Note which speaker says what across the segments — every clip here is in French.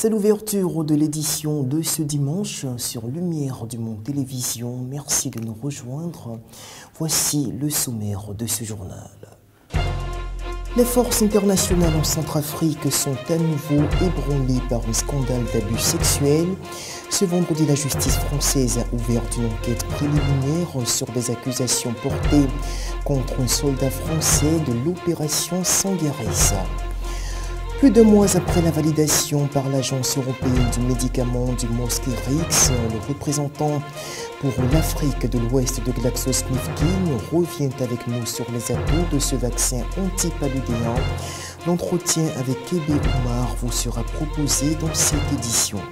Speaker 1: C'est l'ouverture de l'édition de ce dimanche sur Lumière du Monde Télévision. Merci de nous rejoindre. Voici le sommaire de ce journal. Les forces internationales en Centrafrique sont à nouveau ébranlées par un scandale d'abus sexuels. Ce vendredi, la justice française a ouvert une enquête préliminaire sur des accusations portées contre un soldat français de l'opération Sangaris. Plus de mois après la validation par l'Agence européenne du médicament du Mosquirix, le représentant pour l'Afrique de l'Ouest de GlaxoSmithKline revient avec nous sur les atouts de ce vaccin antipaludéen. L'entretien avec Kébé Oumar vous sera proposé dans cette édition.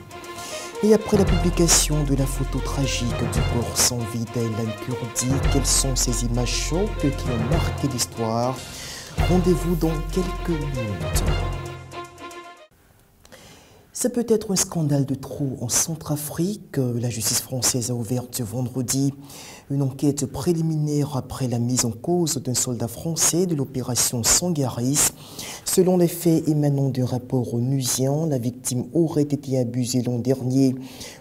Speaker 1: Et après la publication de la photo tragique du corps sans vie d'Aylan Kurdi, quelles sont ces images chocs qui ont marqué l'histoire? Rendez-vous dans quelques minutes. Ça peut être un scandale de trop en Centrafrique. La justice française a ouvert ce vendredi une enquête préliminaire après la mise en cause d'un soldat français de l'opération Sangaris. Selon les faits émanant d'un rapport onusien, la victime aurait été abusée l'an dernier,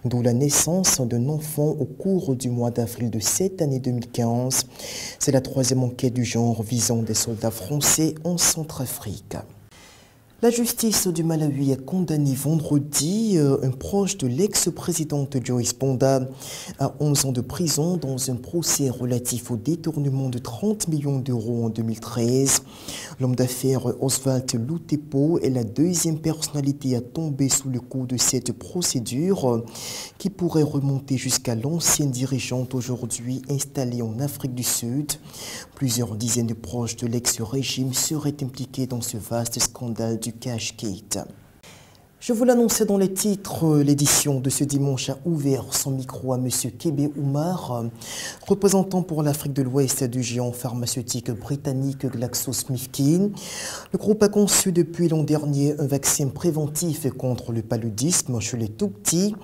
Speaker 1: d'où la naissance d'un enfant au cours du mois d'avril de cette année 2015. C'est la troisième enquête du genre visant des soldats français en Centrafrique. La justice du Malawi a condamné vendredi un proche de l'ex-présidente Joyce Banda à 11 ans de prison dans un procès relatif au détournement de 30 millions d'euros en 2013. L'homme d'affaires Oswald Lutepo est la deuxième personnalité à tomber sous le coup de cette procédure qui pourrait remonter jusqu'à l'ancienne dirigeante aujourd'hui installée en Afrique du Sud. Plusieurs dizaines de proches de l'ex-régime seraient impliqués dans ce vaste scandale du Cashgate. Je vous l'annonçais dans les titres, l'édition de ce dimanche a ouvert son micro à M. Kébé Oumar, représentant pour l'Afrique de l'Ouest du géant pharmaceutique britannique GlaxoSmithKline. Le groupe a conçu depuis l'an dernier un vaccin préventif contre le paludisme chez les tout-petits.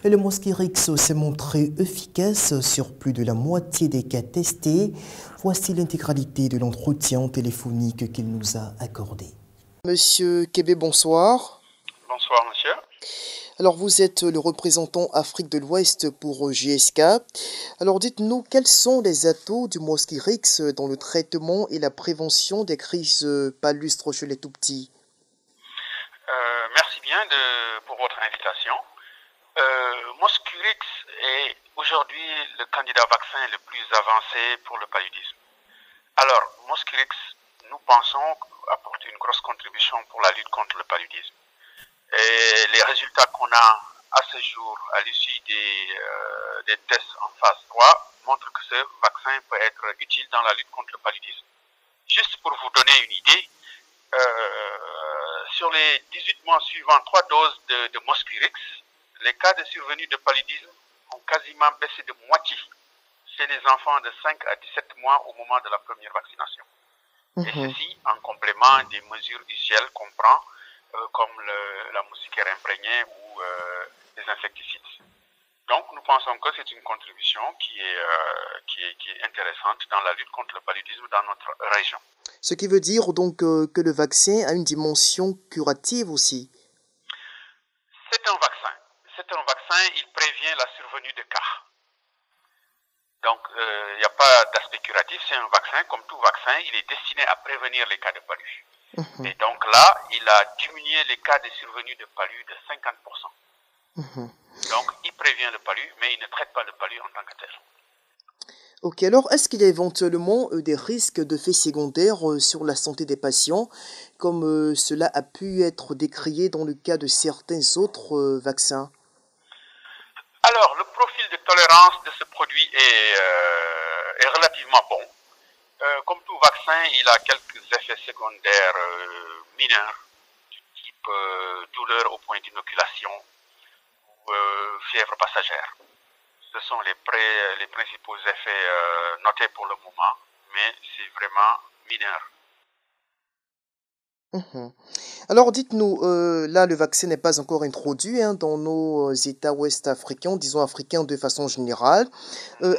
Speaker 1: Et le Mosquirix s'est montré efficace sur plus de la moitié des cas testés. Voici l'intégralité de l'entretien téléphonique qu'il nous a accordé. Monsieur Kébé, bonsoir.
Speaker 2: Bonsoir, monsieur.
Speaker 1: Alors, vous êtes le représentant Afrique de l'Ouest pour GSK. Alors, dites-nous, quels sont les atouts du Mosquirix dans le traitement et la prévention des crises palustres chez les tout-petits?
Speaker 2: Merci bien pour votre invitation. Mosquirix est aujourd'hui le candidat vaccin le plus avancé pour le paludisme. Alors, Mosquirix, nous pensons apporter une grosse contribution pour la lutte contre le paludisme. Et les résultats qu'on a à ce jour, à l'issue des tests en phase 3, montrent que ce vaccin peut être utile dans la lutte contre le paludisme. Juste pour vous donner une idée, sur les 18 mois suivants, 3 doses de Mosquirix, les cas de survenue de paludisme ont quasiment baissé de moitié chez les enfants de 5 à 17 mois au moment de la première vaccination. Et ceci en complément des mesures usuelles qu'on prend, comme la moustiquaire imprégnée ou les insecticides. Donc nous pensons que c'est une contribution qui est intéressante dans la lutte contre le paludisme dans notre région.
Speaker 1: Ce qui veut dire donc que le vaccin a une dimension curative aussi.
Speaker 2: C'est un vaccin. Il prévient la survenue de cas. Donc, il n'y a pas d'aspect curatif, c'est un vaccin. Comme tout vaccin, il est destiné à prévenir les cas de palu. Et donc là, il a diminué les cas de survenue de palu de 50%. Donc, il prévient le palu, mais il ne traite pas le palu en tant que tel.
Speaker 1: Ok, alors est-ce qu'il y a éventuellement des risques d'effets secondaires sur la santé des patients, comme cela a pu être décrié dans le cas de certains autres vaccins?
Speaker 2: Alors, le profil de tolérance de ce produit est relativement bon. Comme tout vaccin, il a quelques effets secondaires mineurs, du type douleur au point d'inoculation ou fièvre passagère. Ce sont les principaux effets notés pour le moment, mais c'est vraiment mineur.
Speaker 1: Alors dites-nous, là le vaccin n'est pas encore introduit dans nos États ouest africains, disons africains de façon générale.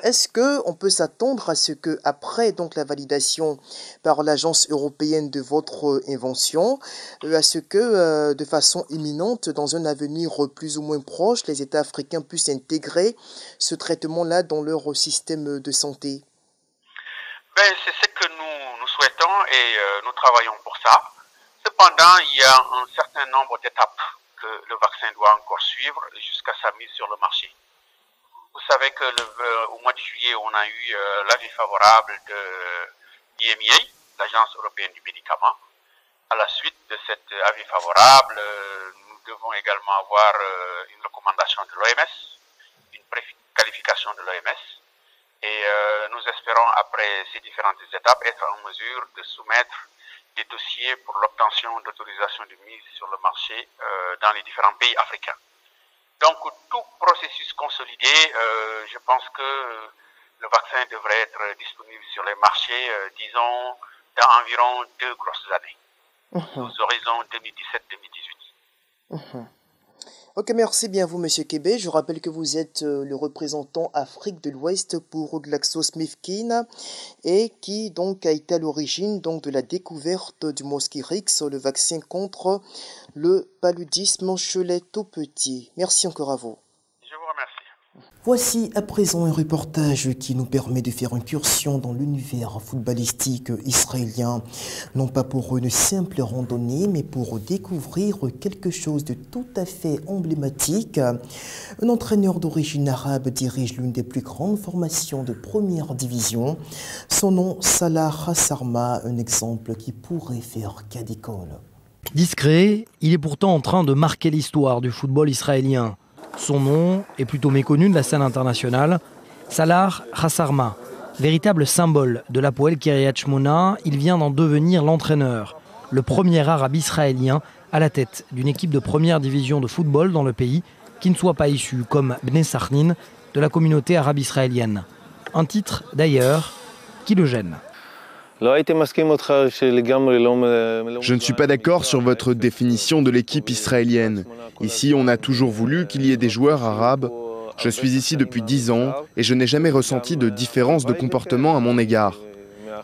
Speaker 1: Est-ce qu'on peut s'attendre à ce que après donc la validation par l'agence européenne de votre invention, à ce que de façon imminente, dans un avenir plus ou moins proche, les États africains puissent intégrer ce traitement-là dans leur système de santé?
Speaker 2: C'est ce que nous souhaitons et nous travaillons pour ça. Cependant, il y a un certain nombre d'étapes que le vaccin doit encore suivre jusqu'à sa mise sur le marché. Vous savez que au mois de juillet, on a eu l'avis favorable de l'EMA, l'Agence européenne du médicament. À la suite de cet avis favorable, nous devons également avoir une recommandation de l'OMS, une préqualification de l'OMS. Et nous espérons, après ces différentes étapes, être en mesure de soumettre des dossiers pour l'obtention d'autorisation de mise sur le marché dans les différents pays africains. Donc, tout processus consolidé, je pense que le vaccin devrait être disponible sur les marchés, disons, dans environ 2 grosses années, aux horizons 2017-2018.
Speaker 1: Ok, merci bien vous, Monsieur Kébé. Je rappelle que vous êtes le représentant Afrique de l'Ouest pour GlaxoSmithKline et qui donc a été à l'origine donc de la découverte du Mosquirix, le vaccin contre le paludisme chez les tout petits. Merci encore à vous.
Speaker 2: Je vous remercie.
Speaker 1: Voici à présent un reportage qui nous permet de faire incursion dans l'univers footballistique israélien, non pas pour une simple randonnée, mais pour découvrir quelque chose de tout à fait emblématique. Un entraîneur d'origine arabe dirige l'une des plus grandes formations de première division. Son nom, Salah Khasarma, un exemple qui pourrait faire cas d'école.
Speaker 3: Discret, il est pourtant en train de marquer l'histoire du football israélien. Son nom est plutôt méconnu de la scène internationale. Salah Khasarma, véritable symbole de l'Hapoel Kiryat Shmona, il vient d'en devenir l'entraîneur. Le premier arabe israélien à la tête d'une équipe de première division de football dans le pays qui ne soit pas issu, comme Bnei Sarnin, de la communauté arabe israélienne. Un titre, d'ailleurs, qui le gêne.
Speaker 4: Je ne suis pas d'accord sur votre définition de l'équipe israélienne. Ici, on a toujours voulu qu'il y ait des joueurs arabes. Je suis ici depuis 10 ans et je n'ai jamais ressenti de différence de comportement à mon égard.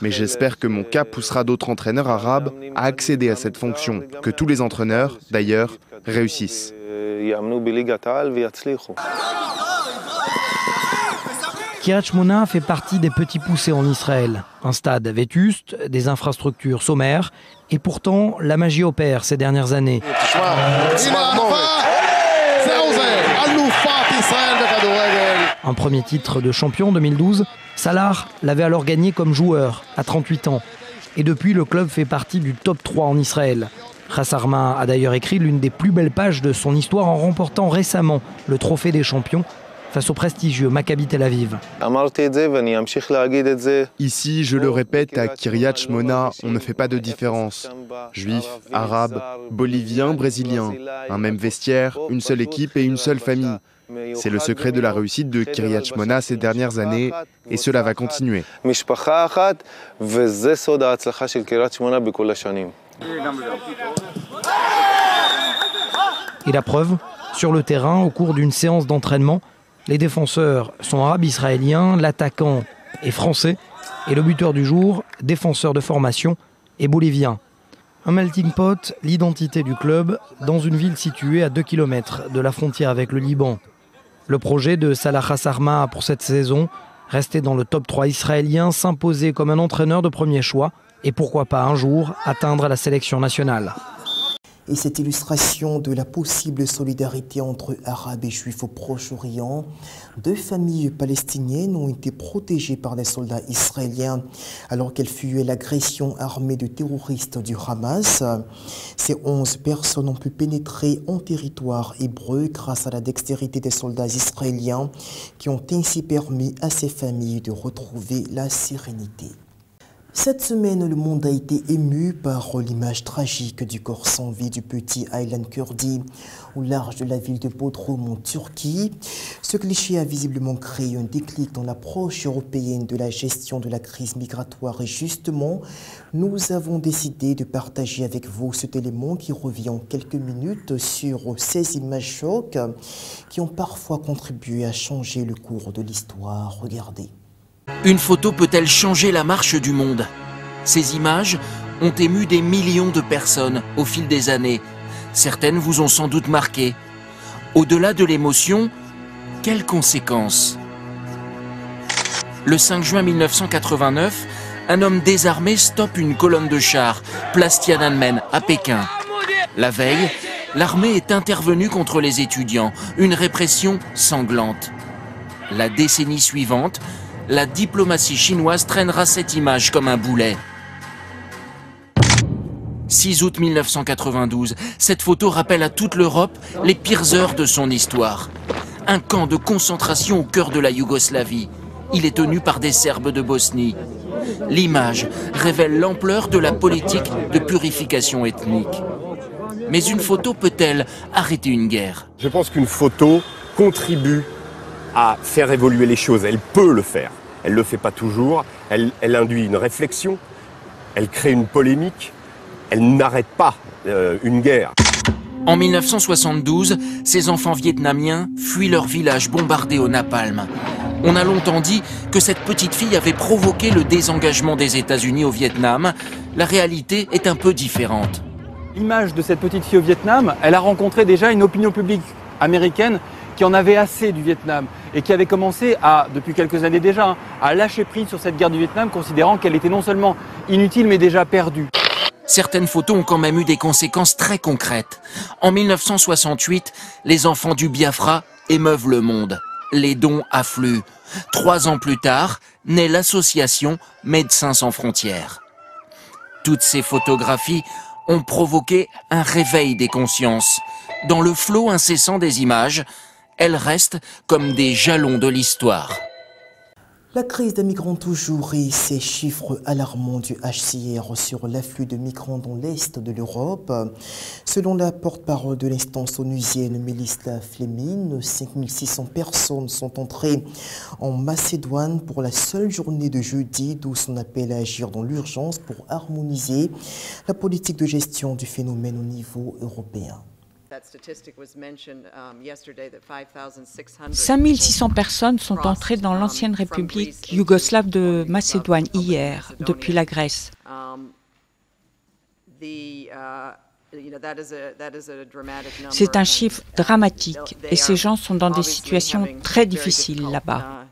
Speaker 4: Mais j'espère que mon cas poussera d'autres entraîneurs arabes à accéder à cette fonction, que tous les entraîneurs, d'ailleurs, réussissent.
Speaker 3: Kiryat Shmona fait partie des petits poussés en Israël. Un stade vétuste, des infrastructures sommaires, et pourtant la magie opère ces dernières années. Un premier titre de champion 2012, Salah l'avait alors gagné comme joueur à 38 ans. Et depuis, le club fait partie du top 3 en Israël. Khasarma a d'ailleurs écrit l'une des plus belles pages de son histoire en remportant récemment le trophée des champions face au prestigieux Maccabi Tel Aviv.
Speaker 4: Ici, je le répète, à Kiryat Shmona, on ne fait pas de différence. Juifs, arabes, boliviens, brésiliens. Un même vestiaire, une seule équipe et une seule famille. C'est le secret de la réussite de Kiryat Shmona ces dernières années et cela va continuer.
Speaker 3: Et la preuve, sur le terrain, au cours d'une séance d'entraînement, les défenseurs sont arabes israéliens, l'attaquant est français et le buteur du jour, défenseur de formation, est bolivien. Un melting pot, l'identité du club, dans une ville située à 2 km de la frontière avec le Liban. Le projet de Salah Khasarma pour cette saison, rester dans le top 3 israélien, s'imposer comme un entraîneur de premier choix et pourquoi pas un jour atteindre la sélection nationale.
Speaker 1: Et cette illustration de la possible solidarité entre Arabes et Juifs au Proche-Orient, 2 familles palestiniennes ont été protégées par les soldats israéliens alors qu'elles fuyaient l'agression armée de terroristes du Hamas. Ces 11 personnes ont pu pénétrer en territoire hébreu grâce à la dextérité des soldats israéliens qui ont ainsi permis à ces familles de retrouver la sérénité. Cette semaine, le monde a été ému par l'image tragique du corps sans vie du petit Aylan Kurdi au large de la ville de Bodrum en Turquie. Ce cliché a visiblement créé un déclic dans l'approche européenne de la gestion de la crise migratoire et justement, nous avons décidé de partager avec vous cet élément qui revient en quelques minutes sur ces images chocs qui ont parfois contribué à changer le cours de l'histoire. Regardez.
Speaker 5: Une photo peut-elle changer la marche du monde? Ces images ont ému des millions de personnes au fil des années. Certaines vous ont sans doute marqué. Au-delà de l'émotion, quelles conséquences? Le 5 juin 1989, un homme désarmé stoppe une colonne de chars, place Tiananmen, à Pékin. La veille, l'armée est intervenue contre les étudiants, une répression sanglante. La décennie suivante, la diplomatie chinoise traînera cette image comme un boulet. 6 août 1992, cette photo rappelle à toute l'Europe les pires heures de son histoire. Un camp de concentration au cœur de la Yougoslavie. Il est tenu par des Serbes de Bosnie. L'image révèle l'ampleur de la politique de purification ethnique. Mais une photo peut-elle arrêter une guerre?
Speaker 6: Je pense qu'une photo contribue à faire évoluer les choses. Elle peut le faire. Elle ne le fait pas toujours. Elle induit une réflexion. Elle crée une polémique. Elle n'arrête pas une guerre.
Speaker 5: En 1972, ces enfants vietnamiens fuient leur village bombardé au napalm. On a longtemps dit que cette petite fille avait provoqué le désengagement des États-Unis au Vietnam. La réalité est un peu différente.
Speaker 7: L'image de cette petite fille au Vietnam, elle a rencontré déjà une opinion publique américaine qui en avait assez du Vietnam et qui avait commencé depuis quelques années déjà, à lâcher prise sur cette guerre du Vietnam, considérant qu'elle était non seulement inutile mais déjà perdue.
Speaker 5: Certaines photos ont quand même eu des conséquences très concrètes. En 1968, les enfants du Biafra émeuvent le monde. Les dons affluent. 3 ans plus tard, naît l'association Médecins sans frontières. Toutes ces photographies ont provoqué un réveil des consciences. Dans le flot incessant des images, elles restent comme des jalons de l'histoire.
Speaker 1: La crise des migrants toujours et ces chiffres alarmants du HCR sur l'afflux de migrants dans l'Est de l'Europe. Selon la porte-parole de l'instance onusienne Melissa Fleming, 5600 personnes sont entrées en Macédoine pour la seule journée de jeudi, d'où son appel à agir dans l'urgence pour harmoniser la politique de gestion du phénomène au niveau européen.
Speaker 8: 5600 personnes sont entrées dans l'ancienne République yougoslave de Macédoine hier, depuis la Grèce. C'est un chiffre dramatique et ces gens sont dans des situations très difficiles là-bas.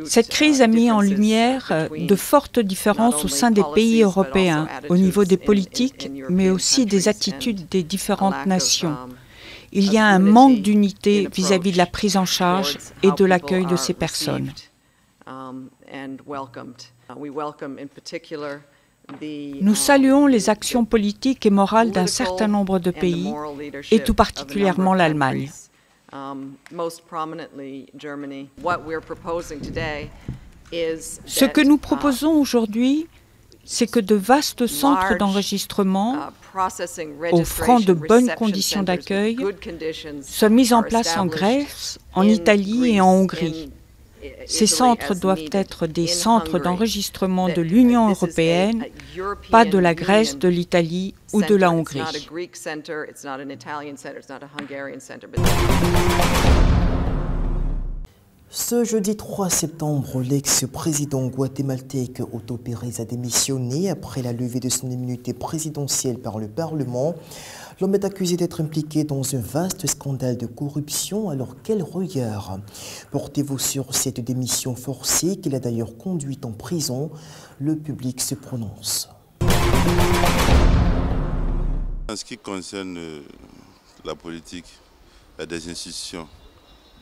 Speaker 8: Cette crise a mis en lumière de fortes différences au sein des pays européens, au niveau des politiques, mais aussi des attitudes des différentes nations. Il y a un manque d'unité vis-à-vis de la prise en charge et de l'accueil de ces personnes. Nous saluons les actions politiques et morales d'un certain nombre de pays, et tout particulièrement l'Allemagne. Ce que nous proposons aujourd'hui, c'est que de vastes centres d'enregistrement, offrant de bonnes conditions d'accueil, soient mis en place en Grèce, en Italie et en Hongrie. Ces centres doivent être des centres d'enregistrement de l'Union européenne, pas de la Grèce, de l'Italie ou de la Hongrie.
Speaker 1: Ce jeudi 3 septembre, l'ex-président guatémaltèque Otto Pérez a démissionné après la levée de son immunité présidentielle par le Parlement. L'homme est accusé d'être impliqué dans un vaste scandale de corruption. Alors quel regard portez-vous sur cette démission forcée qu'il a d'ailleurs conduite en prison? Le public se prononce.
Speaker 9: En ce qui concerne la politique, il y a des institutions.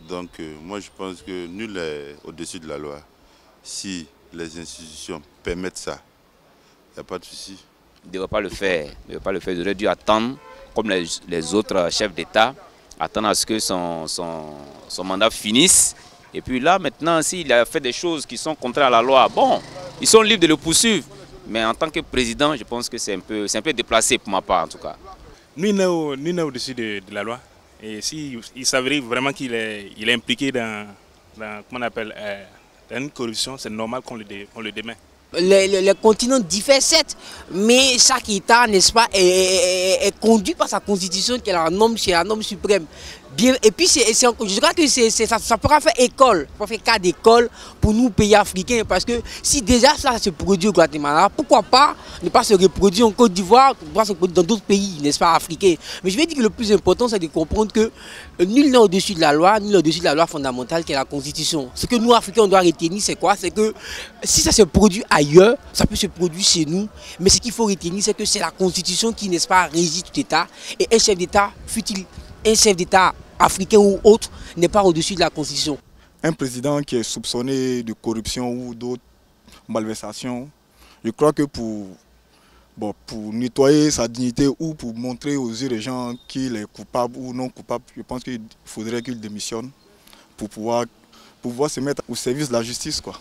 Speaker 9: Donc moi je pense que nul n'est au-dessus de la loi. Si les institutions permettent ça, il n'y a pas de souci.
Speaker 10: Il ne devrait pas le faire. Il ne devrait pas le faire. Il aurait dû attendre, comme les autres chefs d'État, attendre à ce que son mandat finisse Et puis là, maintenant, s'il a fait des choses qui sont contraires à la loi, bon, ils sont libres de le poursuivre. Mais en tant que président, je pense que c'est un peu déplacé pour ma part, en tout cas.
Speaker 11: Nous, nous sommes au-dessus de la loi. Et s'il s'avérait vraiment qu'il est impliqué dans comment on appelle, dans une corruption, c'est normal qu'on le démet.
Speaker 12: Le continent diffère certes, mais chaque État, n'est-ce pas, est conduit par sa constitution qui est la norme suprême. Bien, et puis je crois que ça pourra faire école, ça pourra faire cas d'école pour nous pays africains, parce que si déjà ça se produit au Guatemala, pourquoi pas ne pas se reproduire en Côte d'Ivoire, se reproduire dans d'autres pays, n'est-ce pas, africains. Mais je vais dire que le plus important, c'est de comprendre que nul n'est au-dessus de la loi, nul n'est au-dessus de la loi fondamentale qui est la Constitution. Ce que nous, Africains, on doit retenir, c'est quoi? C'est que si ça se produit ailleurs, ça peut se produire chez nous, mais ce qu'il faut retenir, c'est que c'est la Constitution qui, n'est-ce pas, régit tout État, et un chef d'État, fut-il un chef d'État africain ou autre, n'est pas au-dessus de la Constitution.
Speaker 13: Un président qui est soupçonné de corruption ou d'autres malversations, je crois que pour nettoyer sa dignité ou pour montrer aux yeux des gens qu'il est coupable ou non coupable, je pense qu'il faudrait qu'il démissionne pour pouvoir se mettre au service de la justice, quoi.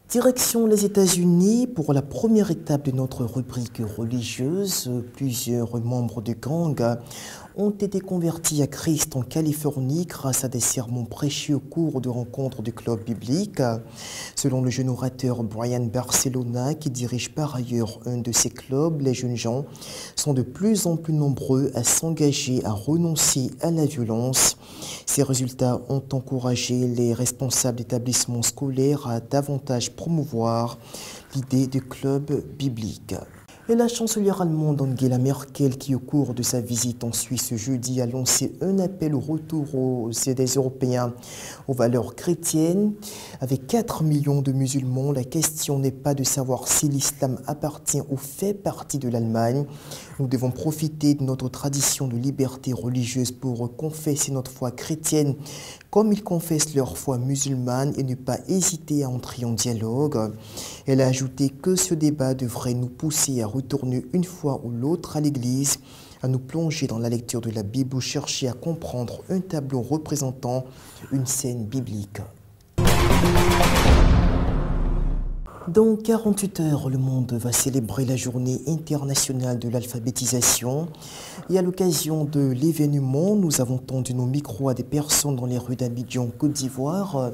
Speaker 1: Direction les États-Unis pour la première étape de notre rubrique religieuse. Plusieurs membres de gang ont été convertis à Christ en Californie grâce à des sermons prêchés au cours de rencontres du club biblique. Selon le jeune orateur Brian Barcelona, qui dirige par ailleurs un de ces clubs, les jeunes gens sont de plus en plus nombreux à s'engager à renoncer à la violence. Ces résultats ont encouragé les responsables d'établissements scolaires à davantage promouvoir l'idée de club biblique. Et la chancelière allemande Angela Merkel, qui au cours de sa visite en Suisse jeudi a lancé un appel au retour des Européens aux valeurs chrétiennes. Avec 4 millions de musulmans, la question n'est pas de savoir si l'islam appartient ou fait partie de l'Allemagne. Nous devons profiter de notre tradition de liberté religieuse pour confesser notre foi chrétienne comme ils confessent leur foi musulmane et ne pas hésiter à entrer en dialogue. Elle a ajouté que ce débat devrait nous pousser à retourner une fois ou l'autre à l'église, à nous plonger dans la lecture de la Bible ou chercher à comprendre un tableau représentant une scène biblique. Dans 48 heures, le monde va célébrer la journée internationale de l'alphabétisation. Et à l'occasion de l'événement, nous avons tendu nos micros à des personnes dans les rues d'Abidjan, Côte d'Ivoire,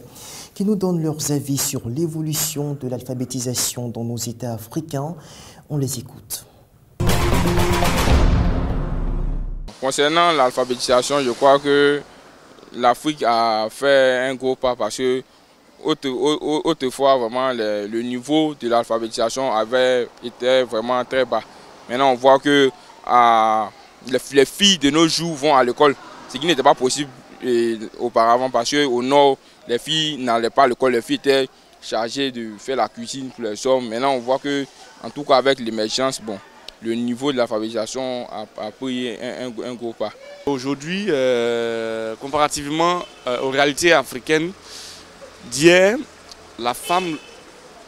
Speaker 1: qui nous donnent leurs avis sur l'évolution de l'alphabétisation dans nos États africains. On les écoute.
Speaker 14: Concernant l'alphabétisation, je crois que l'Afrique a fait un gros pas parce que autrefois, vraiment, le niveau de l'alphabétisation était vraiment très bas. Maintenant, on voit que les filles de nos jours vont à l'école, ce qui n'était pas possible auparavant parce qu'au nord, les filles n'allaient pas à l'école, les filles étaient chargées de faire la cuisine pour les hommes. Maintenant, on voit que, en tout cas avec l'émergence, bon, le niveau de l'alphabétisation a pris un gros pas.
Speaker 11: Aujourd'hui, comparativement aux réalités africaines, d'hier, la femme,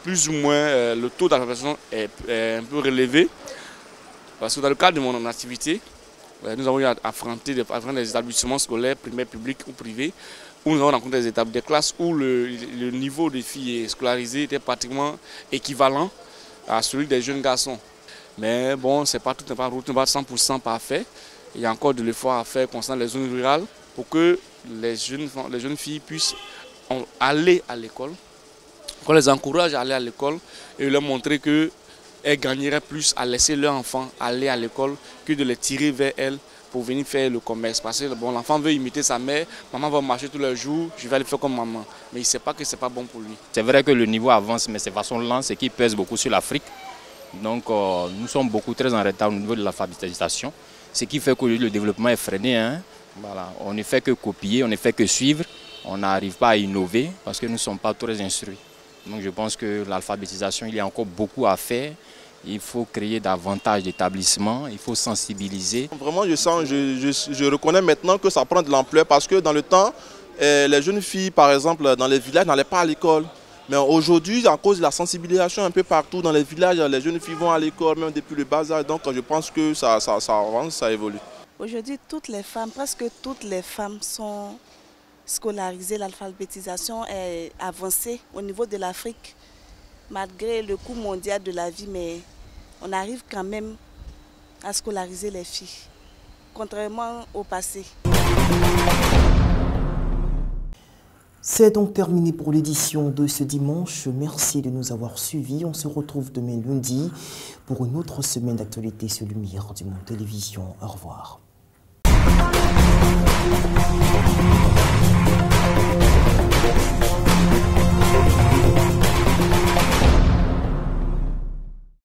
Speaker 11: plus ou moins, le taux d'alphabétisation est un peu relevé. Parce que dans le cadre de mon activité, nous avons eu à affronter des établissements scolaires, primaires, publics ou privés, où nous avons rencontré des classes où le niveau des filles scolarisées était pratiquement équivalent à celui des jeunes garçons. Mais bon, tout n'est pas 100% parfait. Il y a encore de l'effort à faire concernant les zones rurales pour que les jeunes filles puissent aller à l'école, qu'on les encourage à aller à l'école et leur montrer qu'elles gagneraient plus à laisser leurs enfants aller à l'école que de les tirer vers elles pour venir faire le commerce. Parce que bon, l'enfant veut imiter sa mère, maman va marcher tous les jours, je vais aller faire comme maman. Mais il ne sait pas que ce n'est pas bon pour lui.
Speaker 15: C'est vrai que le niveau avance, mais c'est façon lente, ce qui pèse beaucoup sur l'Afrique. Donc nous sommes très en retard au niveau de l'alphabétisation, ce qui fait que le développement est freiné. Hein. Voilà. On ne fait que copier, on ne fait que suivre. On n'arrive pas à innover parce que nous ne sommes pas très instruits. Donc je pense que l'alphabétisation, il y a encore beaucoup à faire. Il faut créer davantage d'établissements, il faut sensibiliser.
Speaker 16: Vraiment, je reconnais maintenant que ça prend de l'ampleur parce que dans le temps, les jeunes filles, par exemple, dans les villages, n'allaient pas à l'école. Mais aujourd'hui, à cause de la sensibilisation un peu partout dans les villages, les jeunes filles vont à l'école, même depuis le bas âge. Donc je pense que ça avance, ça évolue.
Speaker 17: Aujourd'hui, presque toutes les femmes sont scolarisées. L'alphabétisation est avancée au niveau de l'Afrique, malgré le coût mondial de la vie, mais on arrive quand même à scolariser les filles, contrairement au passé.
Speaker 1: C'est donc terminé pour l'édition de ce dimanche. Merci de nous avoir suivis. On se retrouve demain lundi pour une autre semaine d'actualité sur Lumière du Monde Télévision. Au revoir.